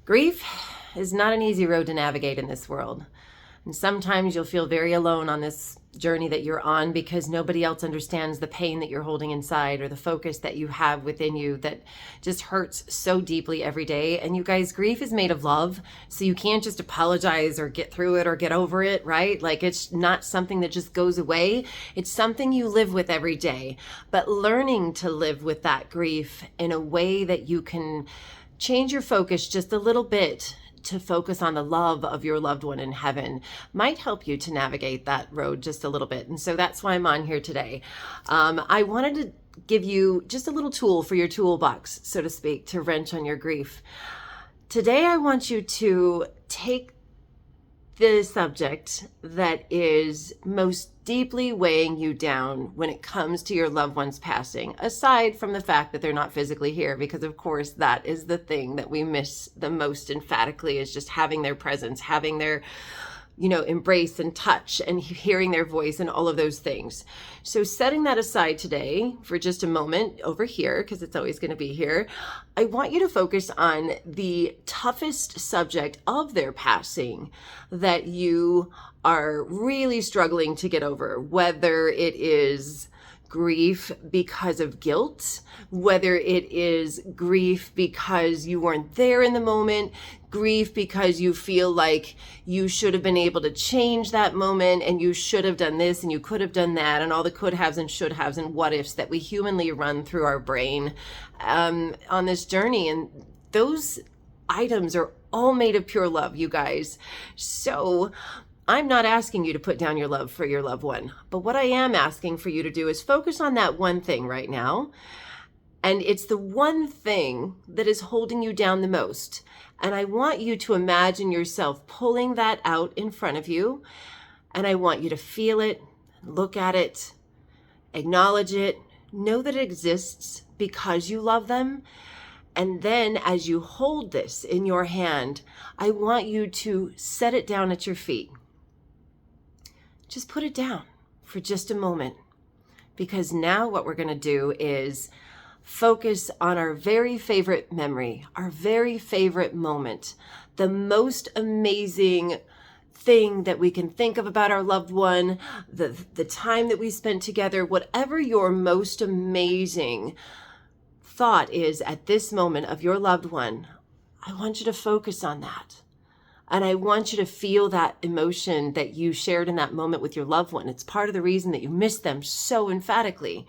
Grief is not an easy road to navigate in this world. And sometimes you'll feel very alone on this journey that you're on because nobody else understands the pain that you're holding inside or the focus that you have within you that just hurts so deeply every day. And you guys, grief is made of love. So you can't just apologize or get through it or get over it, right? Like it's not something that just goes away. It's something you live with every day. But learning to live with that grief in a way that you can change your focus just a little bit to focus on the love of your loved one in heaven might help you to navigate that road just a little bit. And so that's why I'm on here today. I wanted to give you just a little tool for your toolbox, so to speak, to wrench on your grief. Today, I want you to take the subject that is most deeply weighing you down when it comes to your loved one's passing, aside from the fact that they're not physically here, because of course that is the thing that we miss the most emphatically, is just having their presence, having their embrace and touch and hearing their voice and all of those things. So setting that aside today for just a moment over here, because it's always going to be here, I want you to focus on the toughest subject of their passing that you are really struggling to get over, whether it is grief because of guilt, whether it is grief because you weren't there in the moment, grief because you feel like you should have been able to change that moment and you should have done this and you could have done that, and all the could haves and should haves and what ifs that we humanly run through our brain on this journey. And those items are all made of pure love, you guys. So I'm not asking you to put down your love for your loved one, but what I am asking for you to do is focus on that one thing right now. And it's the one thing that is holding you down the most. And I want you to imagine yourself pulling that out in front of you. And I want you to feel it, look at it, acknowledge it, know that it exists because you love them. And then as you hold this in your hand, I want you to set it down at your feet. Just put it down for just a moment, because now what we're going to do is focus on our very favorite memory, our very favorite moment, the most amazing thing that we can think of about our loved one, the time that we spent together, whatever your most amazing thought is at this moment of your loved one. I want you to focus on that. And I want you to feel that emotion that you shared in that moment with your loved one. It's part of the reason that you miss them so emphatically.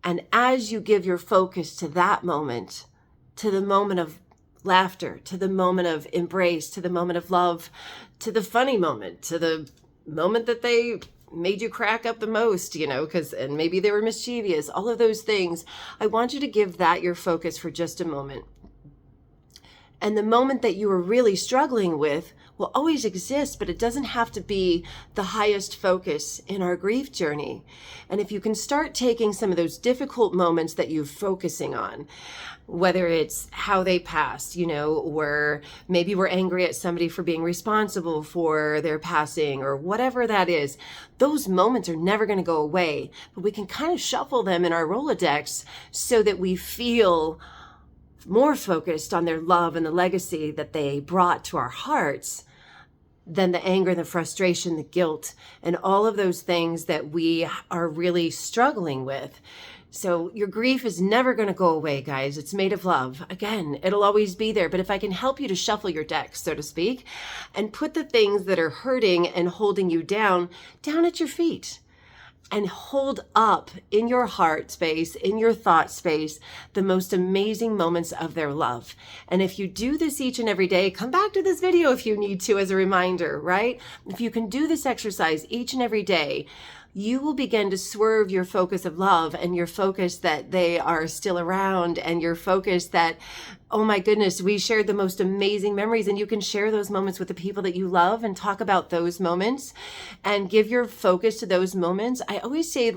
And as you give your focus to that moment, to the moment of laughter, to the moment of embrace, to the moment of love, to the funny moment, to the moment that they made you crack up the most, and maybe they were mischievous, all of those things, I want you to give that your focus for just a moment. And the moment that you are really struggling with will always exist, but it doesn't have to be the highest focus in our grief journey. And if you can start taking some of those difficult moments that you're focusing on, whether it's how they passed, or maybe we're angry at somebody for being responsible for their passing or whatever that is, those moments are never going to go away, but we can kind of shuffle them in our Rolodex so that we feel more focused on their love and the legacy that they brought to our hearts than the anger, the frustration, the guilt, and all of those things that we are really struggling with. So your grief is never going to go away, guys. It's made of love. Again, it'll always be there. But if I can help you to shuffle your deck, so to speak, and put the things that are hurting and holding you down at your feet, and hold up in your heart space, in your thought space, the most amazing moments of their love. And if you do this each and every day, come back to this video if you need to as a reminder, right? If you can do this exercise each and every day, you will begin to swerve your focus of love and your focus that they are still around and your focus that, oh my goodness, we shared the most amazing memories, and you can share those moments with the people that you love and talk about those moments and give your focus to those moments. I always say,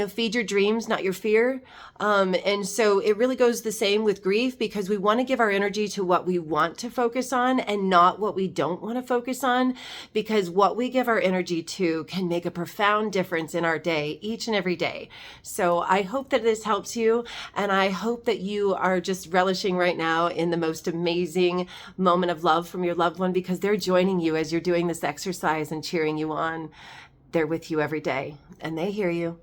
feed your dreams, not your fear. And so it really goes the same with grief, because we want to give our energy to what we want to focus on and not what we don't want to focus on, because what we give our energy to can make a profound difference difference in our day, each and every day. So I hope that this helps you, and I hope that you are just relishing right now in the most amazing moment of love from your loved one, because they're joining you as you're doing this exercise and cheering you on. They're with you every day, and they hear you.